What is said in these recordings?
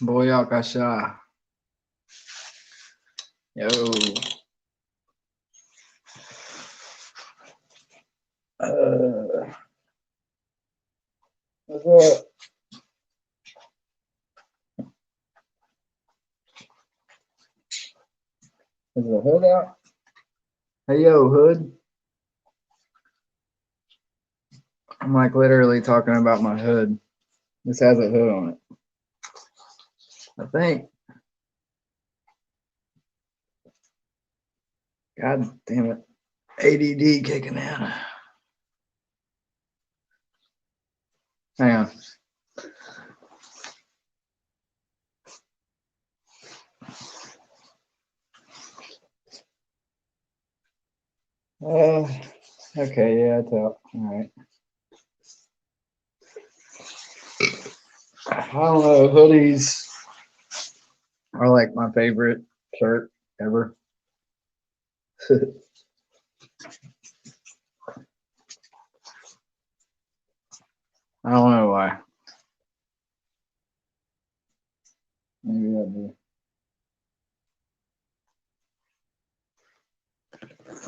Boyakasha. Yo. What's up? Is the hood out? Hey, yo, hood. I'm like literally talking about my hood. This has a hood on it. I think. God damn it. ADD kicking in. Hang on. Uh, okay, yeah, I tell. All right. I don't know. Hoodies are like my favorite shirt ever. I don't know why. Maybe I do.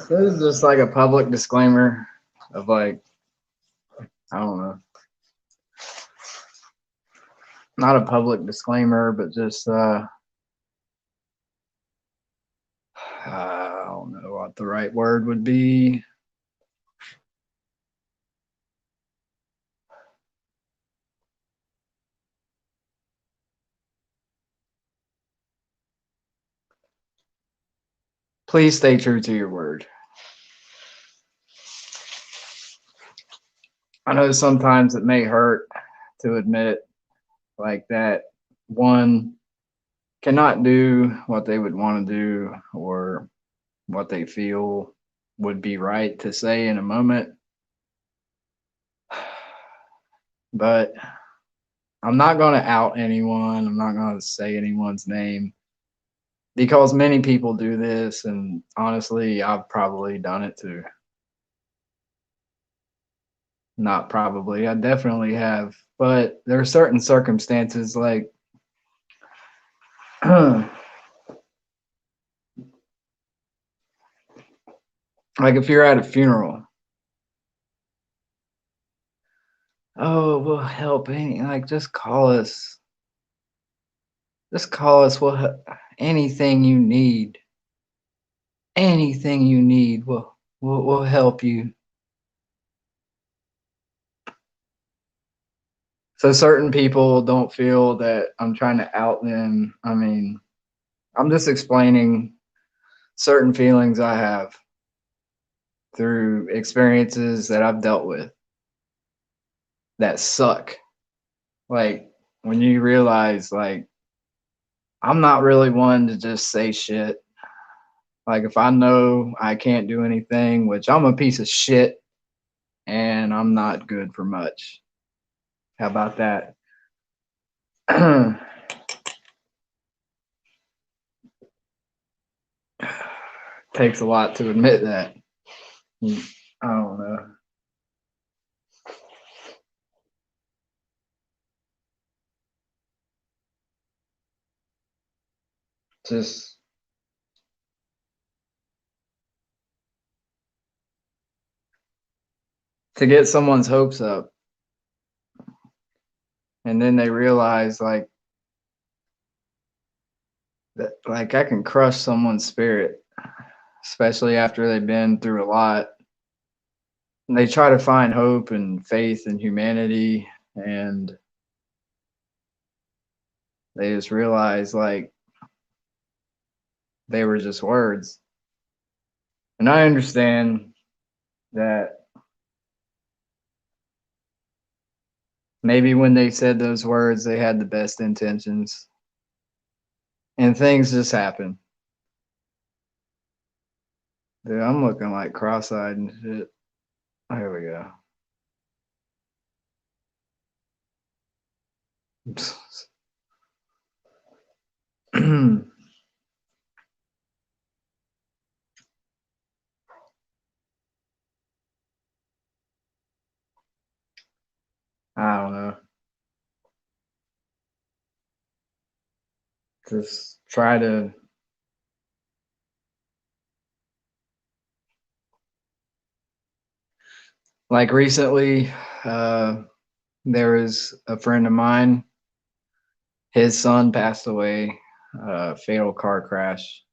This is just like a public disclaimer of like, I don't know. Not a public disclaimer, but just I don't know what the right word would be. Please stay true to your word. I know sometimes it may hurt to admit like that one cannot do what they would want to do or what they feel would be right to say in a moment. But I'm not going to out anyone. I'm not going to say anyone's name because many people do this. And honestly, I've probably done it too. Not probably. I definitely have. But there are certain circumstances like like if you're at a funeral, oh, we'll help any like just call us. Just call us. Anything you need. Anything you need, we'll help you. So certain people don't feel that I'm trying to out them. I mean, I'm just explaining certain feelings I have through experiences that I've dealt with that suck. Like when you realize like I'm not really one to just say shit. Like if I know I can't do anything, which I'm a piece of shit and I'm not good for much. How about that? Takes a lot to admit that. I don't know. Just to get someone's hopes up and then they realize like that like I can crush someone's spirit, especially after they've been through a lot. And they try to find hope and faith in humanity and they just realize like they were just words. And I understand that maybe when they said those words, they had the best intentions and things just happen. Dude, I'm looking like cross-eyed and shit. Here we go. I don't know. just try to, like, recently, uh, there was a friend of mine, his son passed away, fatal car crash.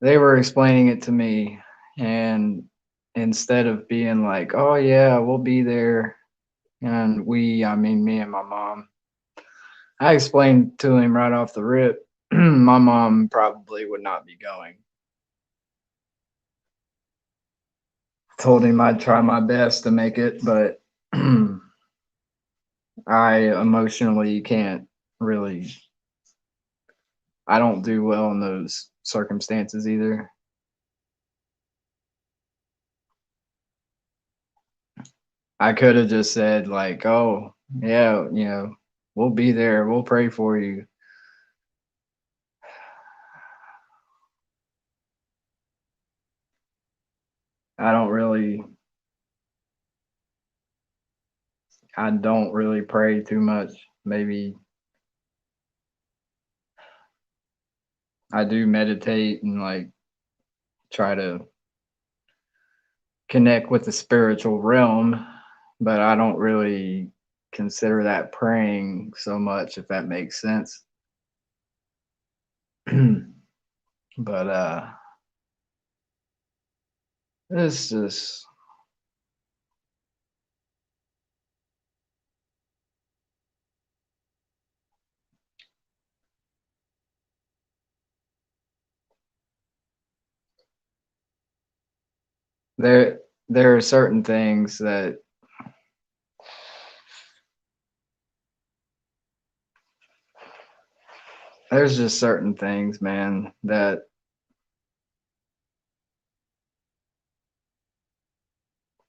They were explaining it to me, and instead of being like, "Oh yeah, we'll be there," and we, I mean me and my mom, I explained to him right off the rip, my mom probably would not be going. Told him I'd try my best to make it, but I emotionally can't really, I don't do well in those circumstances either. I could have just said like, "Oh, yeah, we'll be there. We'll pray for you." I don't really I don't really pray too much. Maybe I do meditate and like try to connect with the spiritual realm, but I don't really consider that praying so much, if that makes sense. But it's just there there are certain things that there's just certain things, man, that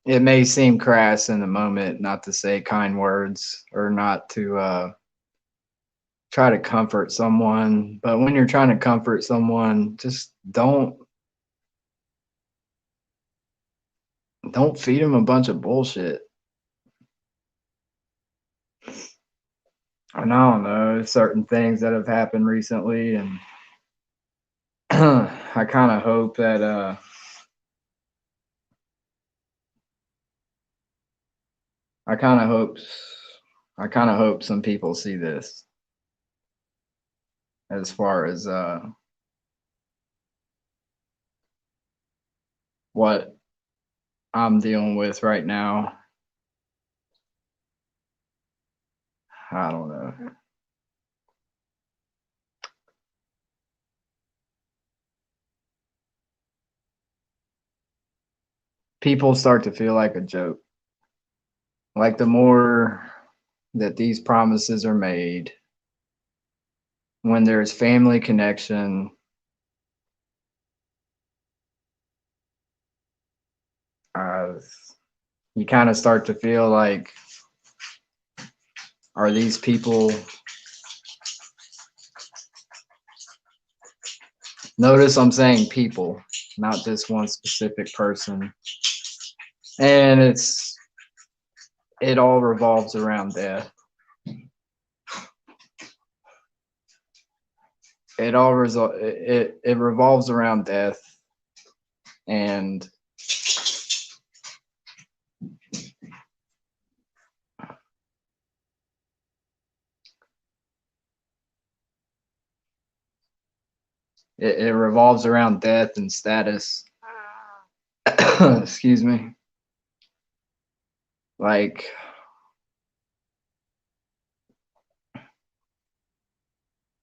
it may seem crass in the moment not to say kind words or not to try to comfort someone, but when you're trying to comfort someone, just don't feed them a bunch of bullshit. And I don't know, certain things that have happened recently, and I kind of hope that I kind of hope I kind of hope some people see this as far as what I'm dealing with right now. I don't know. People start to feel like a joke. Like the more that these promises are made, when there's family connection, uh, you kind of start to feel like, are these people? Notice I'm saying people, not just one specific person. And it all revolves around death. It revolves around death, and it revolves around death and status. Excuse me. Like,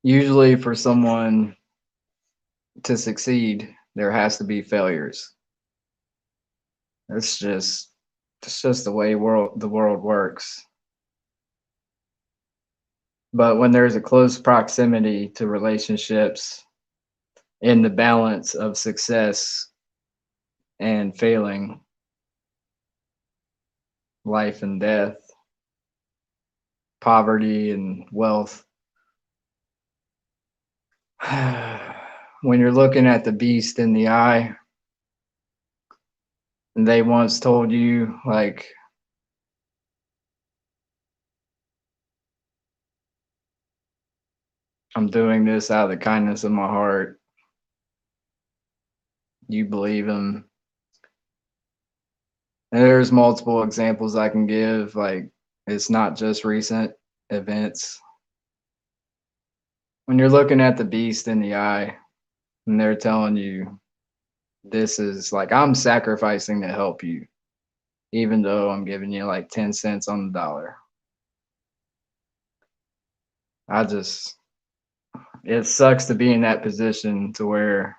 usually for someone to succeed, there has to be failures. It's just the way the world works. But when there's a close proximity to relationships in the balance of success and failing, life and death, poverty and wealth, when you're looking at the beast in the eye, and they once told you, like, I'm doing this out of the kindness of my heart. You believe him. And there's multiple examples I can give. Like, it's not just recent events. When you're looking at the beast in the eye and they're telling you, this is like, I'm sacrificing to help you, even though I'm giving you like 10 cents on the dollar. It sucks to be in that position to where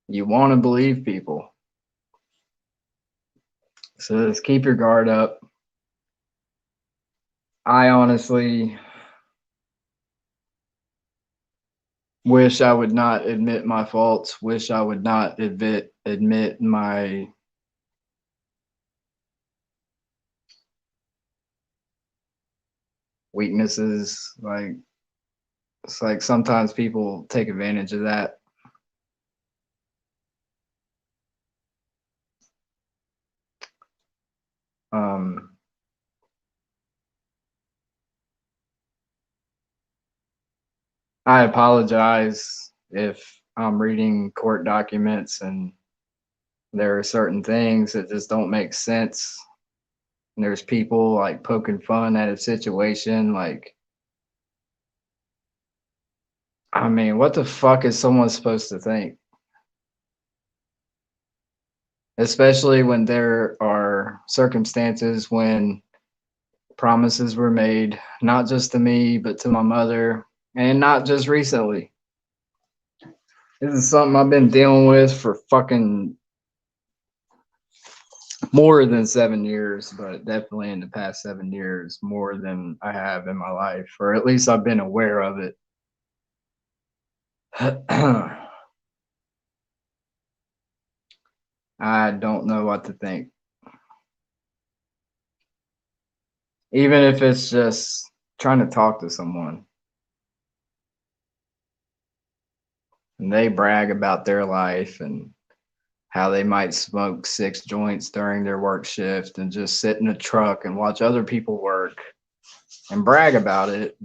you want to believe people. So just keep your guard up. I honestly wish I would not admit my faults, wish I would not admit my weaknesses. Like, it's like sometimes people take advantage of that. Um, I apologize if I'm reading court documents and there are certain things that just don't make sense. And there's people like poking fun at a situation. Like, I mean, what the fuck is someone supposed to think? Especially when there are circumstances when promises were made, not just to me, but to my mother, and not just recently. This is something I've been dealing with for fucking more than 7 years, but definitely in the past 7 years, more than I have in my life, or at least I've been aware of it. I don't know what to think. Even if it's just trying to talk to someone and they brag about their life and how they might smoke 6 joints during their work shift and just sit in a truck and watch other people work and brag about it.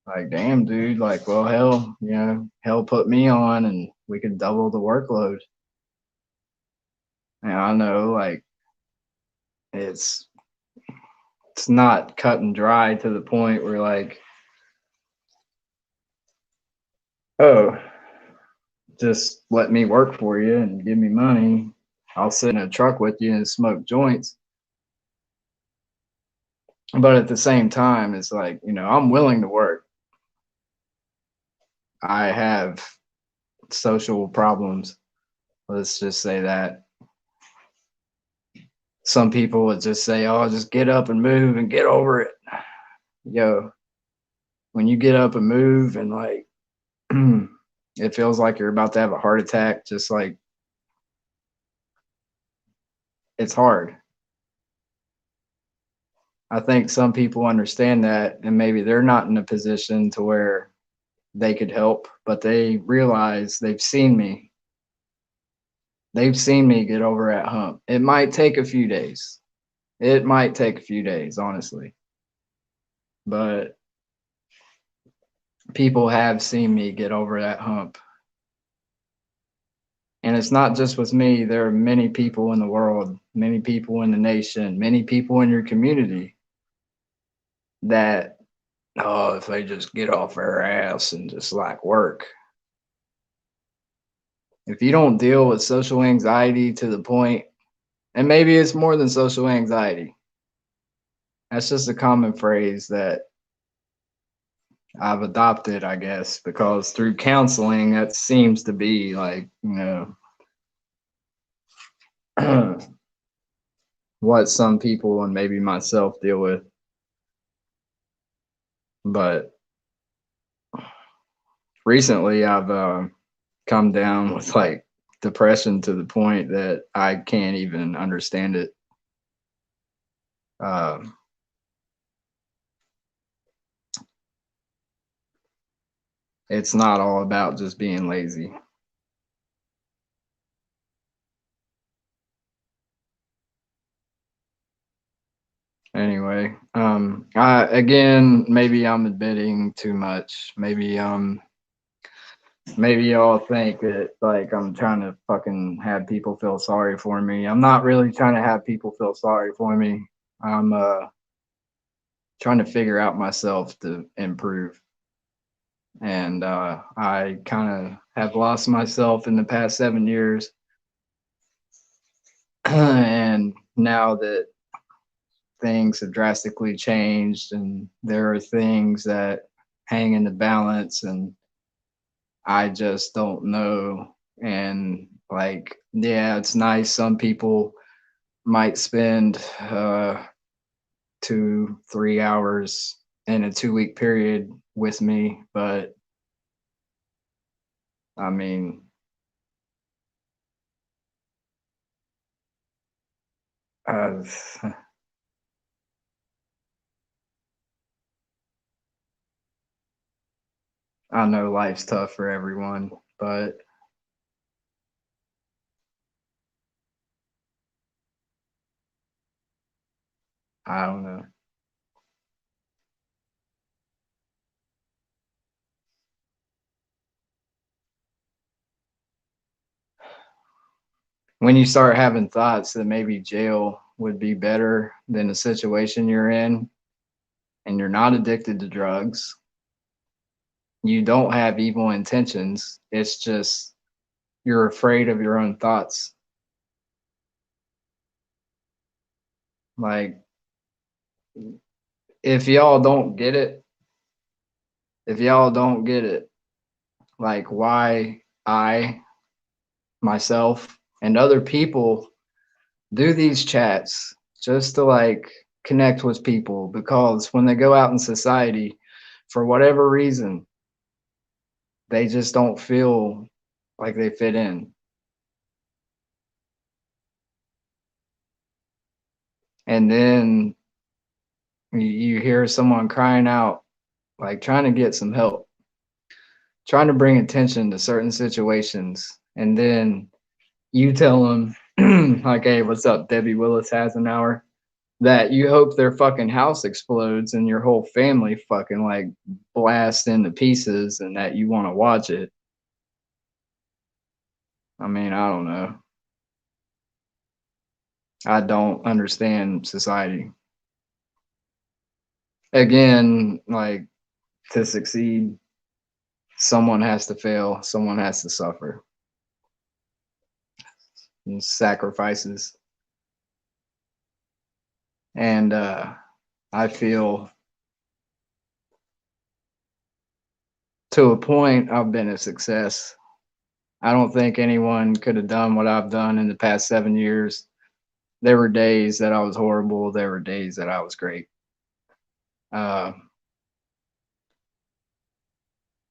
Like, damn, dude, like, well, hell put me on and we could double the workload. And I know, like, it's not cut and dry to the point where, like, oh, just let me work for you and give me money. I'll sit in a truck with you and smoke joints. But at the same time, it's like, I'm willing to work. I have social problems. Let's just say that. Some people would just say, oh, just get up and move and get over it. Yo, when you get up and move and like, it feels like you're about to have a heart attack, just like, it's hard. I think some people understand that, and maybe they're not in a position to where they could help, but they realize they've seen me. They've seen me get over that hump. It might take a few days. It might take a few days, honestly. But people have seen me get over that hump. And it's not just with me. There are many people in the world, many people in the nation, many people in your community that, oh, if they just get off their ass and just like work. If you don't deal with social anxiety to the point, and maybe it's more than social anxiety, that's just a common phrase that I've adopted, I guess, because through counseling, that seems to be like, what some people and maybe myself deal with. But recently, I've come down with like depression to the point that I can't even understand it. It's not all about just being lazy. Anyway, I again, maybe I'm admitting too much. Maybe y'all think that like I'm trying to fucking have people feel sorry for me. I'm not really trying to have people feel sorry for me. I'm trying to figure out myself to improve. And I kind of have lost myself in the past 7 years. And now that things have drastically changed and there are things that hang in the balance and I just don't know. And like, yeah, it's nice. Some people might spend 2, 3 hours in a 2 week period with me, but I mean, uh, I know life's tough for everyone, but I don't know. When you start having thoughts that maybe jail would be better than the situation you're in, and you're not addicted to drugs, you don't have evil intentions. It's just you're afraid of your own thoughts. Like, if y'all don't get it, if y'all don't get it, like why I, myself, and other people do these chats just to like connect with people because when they go out in society, for whatever reason, they just don't feel like they fit in. And then you hear someone crying out, like trying to get some help, trying to bring attention to certain situations. And then you tell them, like, hey, what's up? Debbie Willis has an hour. That you hope their fucking house explodes and your whole family fucking like blast into pieces and that you want to watch it. I mean, I don't know. I don't understand society. Again, like to succeed, someone has to fail, someone has to suffer and sacrifices. And I feel to a point I've been a success. I don't think anyone could have done what I've done in the past 7 years. There were days that I was horrible. There were days that I was great. Uh,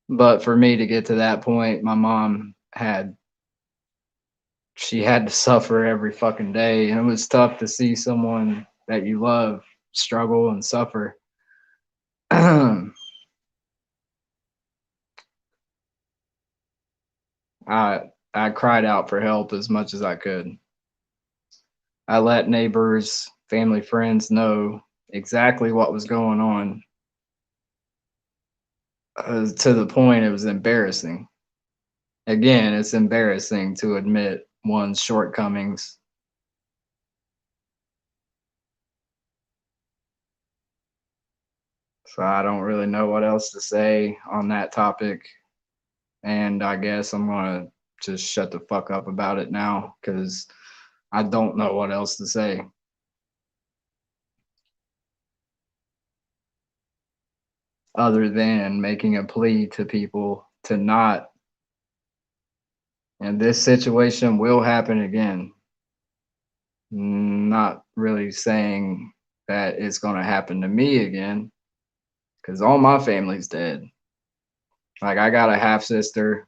but for me to get to that point, my mom she had to suffer every fucking day. And it was tough to see someone that you love struggle and suffer. I cried out for help as much as I could. I let neighbors, family, friends know exactly what was going on, to the point it was embarrassing. Again, it's embarrassing to admit one's shortcomings. So I don't really know what else to say on that topic. And I guess I'm going to just shut the fuck up about it now because I don't know what else to say other than making a plea to people to not, and this situation will happen again. Not really saying that it's going to happen to me again because all my family's dead. Like, I got a half sister.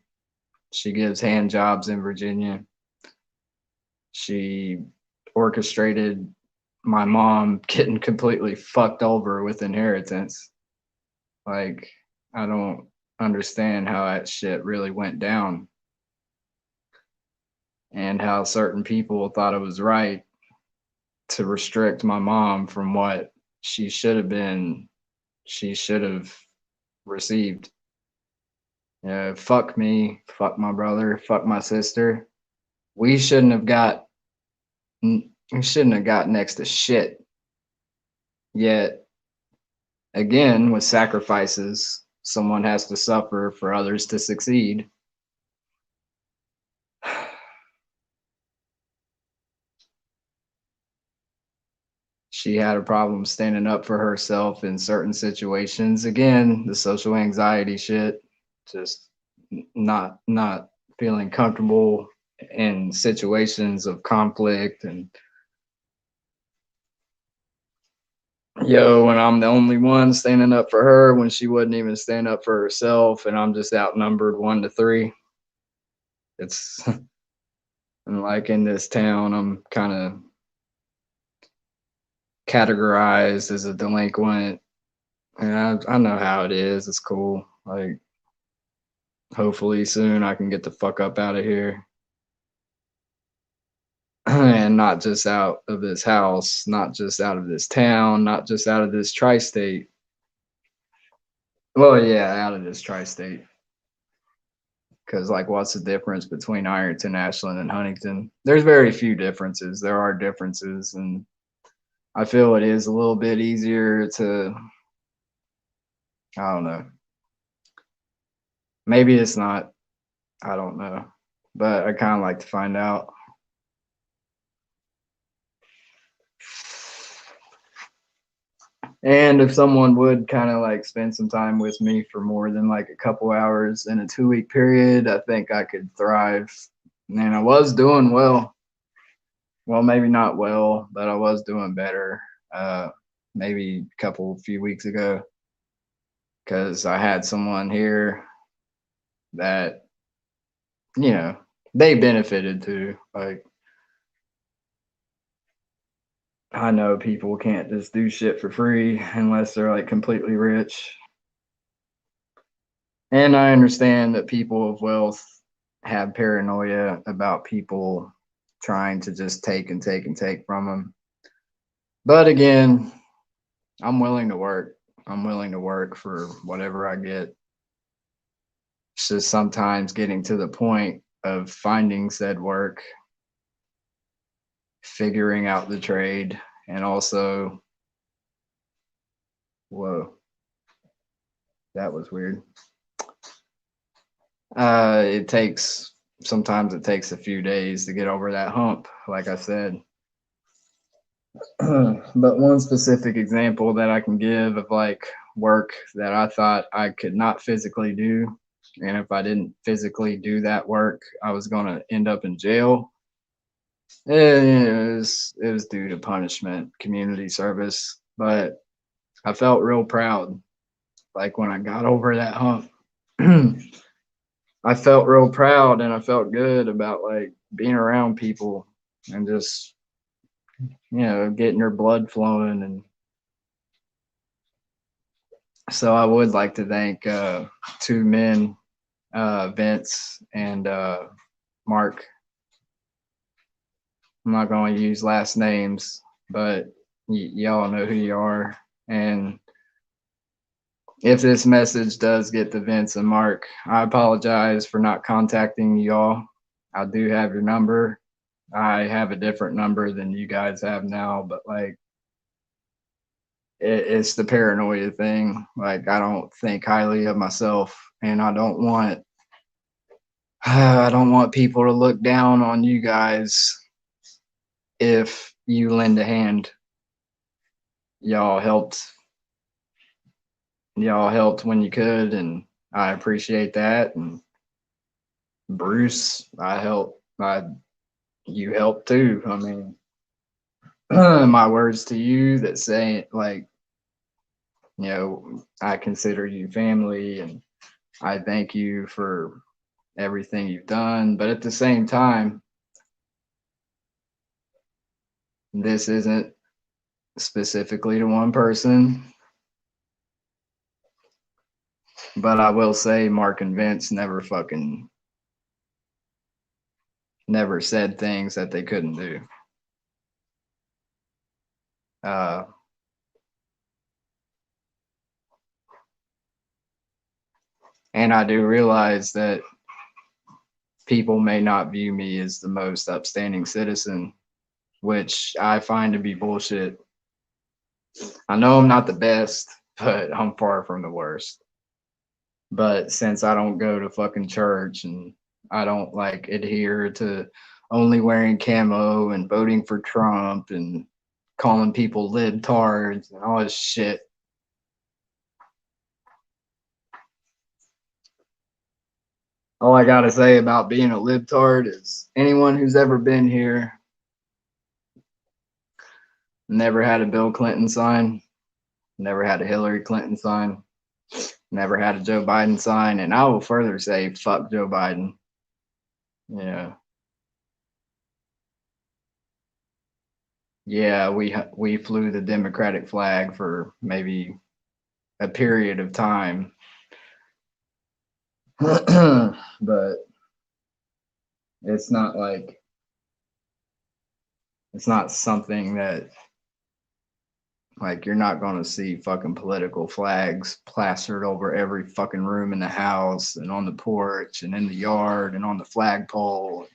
She gives hand jobs in Virginia. She orchestrated my mom getting completely fucked over with inheritance. Like, I don't understand how that shit really went down and how certain people thought it was right to restrict my mom from what she should have been, she should have received. Fuck me, fuck my brother, fuck my sister. We shouldn't have got, we shouldn't have got next to shit. Yet again, with sacrifices, someone has to suffer for others to succeed. She had a problem standing up for herself in certain situations. Again, the social anxiety shit, just not feeling comfortable in situations of conflict, and when I'm the only one standing up for her when she wouldn't even stand up for herself, and I'm just outnumbered 1 to 3. It's and like in this town, I'm kind of categorized as a delinquent, and I know how it is. It's cool. Like, hopefully soon I can get the fuck up out of here. And not just out of this house, not just out of this town, not just out of this tri-state. Well, yeah, out of this tri-state. Because, like, what's the difference between Ironton, Ashland, and Huntington? There's very few differences. There are differences, and I feel it is a little bit easier to, I don't know. Maybe it's not. I don't know. But I kind of like to find out. And if someone would kind of like spend some time with me for more than like a couple hours in a 2-week period, I think I could thrive. And I was doing well. Well, maybe not well, but I was doing better. Maybe a few weeks ago, because I had someone here that, they benefited too. Like, I know people can't just do shit for free unless they're like completely rich. And I understand that people of wealth have paranoia about people trying to just take and take and take from them. But again, I'm willing to work. I'm willing to work for whatever I get. It's just sometimes getting to the point of finding said work, figuring out the trade, and also, whoa, that was weird. Sometimes it takes a few days to get over that hump, like I said. But one specific example that I can give of like work that I thought I could not physically do, and if I didn't physically do that work, I was going to end up in jail. It was due to punishment, community service, but I felt real proud. Like when I got over that hump, I felt real proud and I felt good about like being around people and just, getting your blood flowing. And so I would like to thank 2 men, Vince and Mark. I'm not going to use last names, but y'all know who you are. And if this message does get to Vince and Mark, I apologize for not contacting y'all. I do have your number. I have a different number than you guys have now, but like, it's the paranoia thing. Like, I don't think highly of myself, and I don't want people to look down on you guys if you lend a hand. Y'all helped when you could, and I appreciate that. And Bruce, you helped too. I mean, my words to you that say like, I consider you family, and I thank you for everything you've done. But at the same time, this isn't specifically to one person. But I will say Mark and Vince never said things that they couldn't do. And I do realize that people may not view me as the most upstanding citizen, which I find to be bullshit. I know I'm not the best, but I'm far from the worst. But since I don't go to fucking church and I don't like adhere to only wearing camo and voting for Trump and calling people libtards and all this shit, all I gotta say about being a libtard is anyone who's ever been here never had a Bill Clinton sign, never had a Hillary Clinton sign, never had a Joe Biden sign, and I will further say, fuck Joe Biden. Yeah, yeah, we flew the Democratic flag for maybe a period of time, but it's not like it's not something that like you're not going to see fucking political flags plastered over every fucking room in the house and on the porch and in the yard and on the flagpole.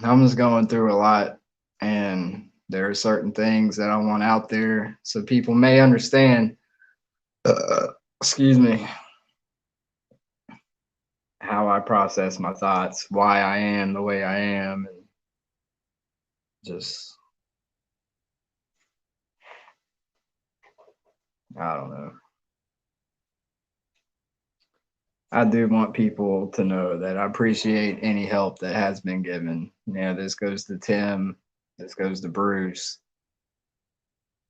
I'm just going through a lot, and there are certain things that I want out there so people may understand. Uh, excuse me, how I process my thoughts, why I am the way I am, and just I don't know. I do want people to know that I appreciate any help that has been given. Yeah, this goes to Tim, this goes to Bruce,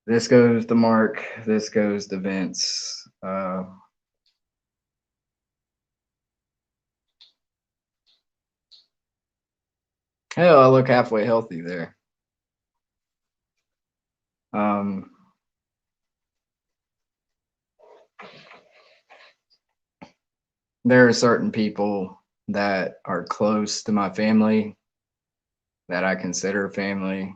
this goes to Mark, this goes to Vince. Hell, I look halfway healthy there. Um, there are certain people that are close to my family that I consider family.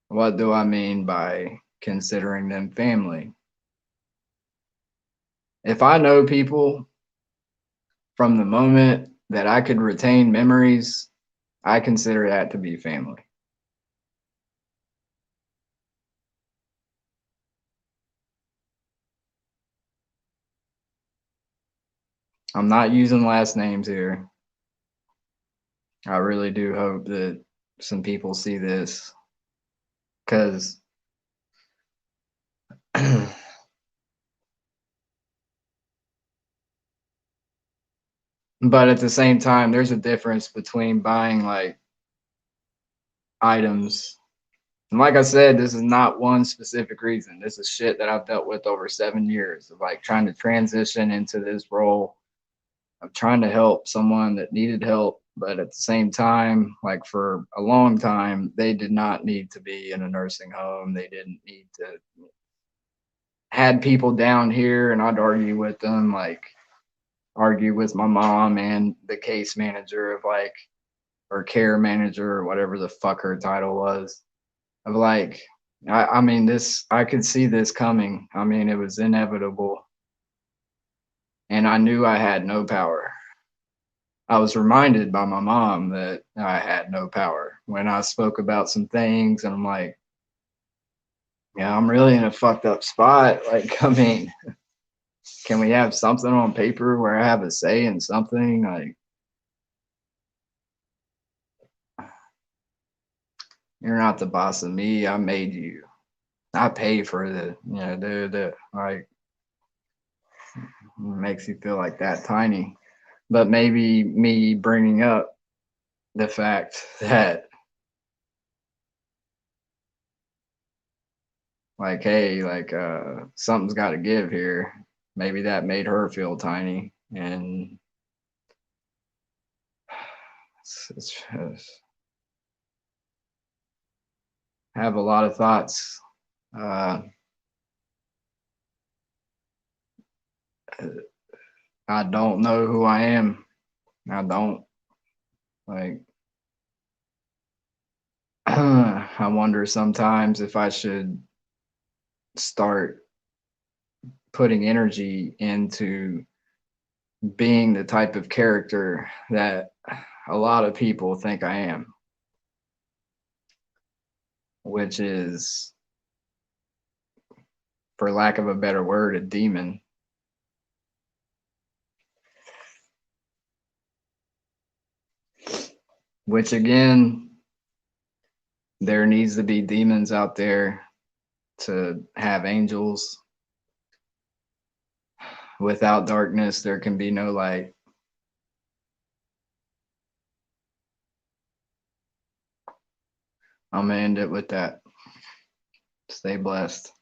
What do I mean by considering them family? If I know people from the moment that I could retain memories, I consider that to be family. I'm not using last names here. I really do hope that some people see this because, but at the same time, there's a difference between buying like items. And like I said, this is not one specific reason. This is shit that I've dealt with over 7 years of like trying to transition into this role of trying to help someone that needed help. But at the same time, like for a long time, they did not need to be in a nursing home. They didn't need to had people down here and I'd argue with them, like argue with my mom and the case manager of like or care manager or whatever the fuck her title was of like I mean this I could see this coming. I mean it was inevitable and I knew I had no power. I was reminded by my mom that I had no power when I spoke about some things and I'm like, yeah, I'm really in a fucked up spot. Like, I mean, can we have something on paper where I have a say in something? Like, you're not the boss of me. I made you. I pay for the like makes you feel like that tiny. But maybe me bringing up the fact that like, hey, like something's got to give here. Maybe that made her feel tiny, and it's just have a lot of thoughts. Uh, I don't know who I am. I don't like. I wonder sometimes if I should start putting energy into being the type of character that a lot of people think I am, which is, for lack of a better word, a demon. Which again, there needs to be demons out there to have angels. Without darkness, there can be no light. I'm gonna end it with that. Stay blessed.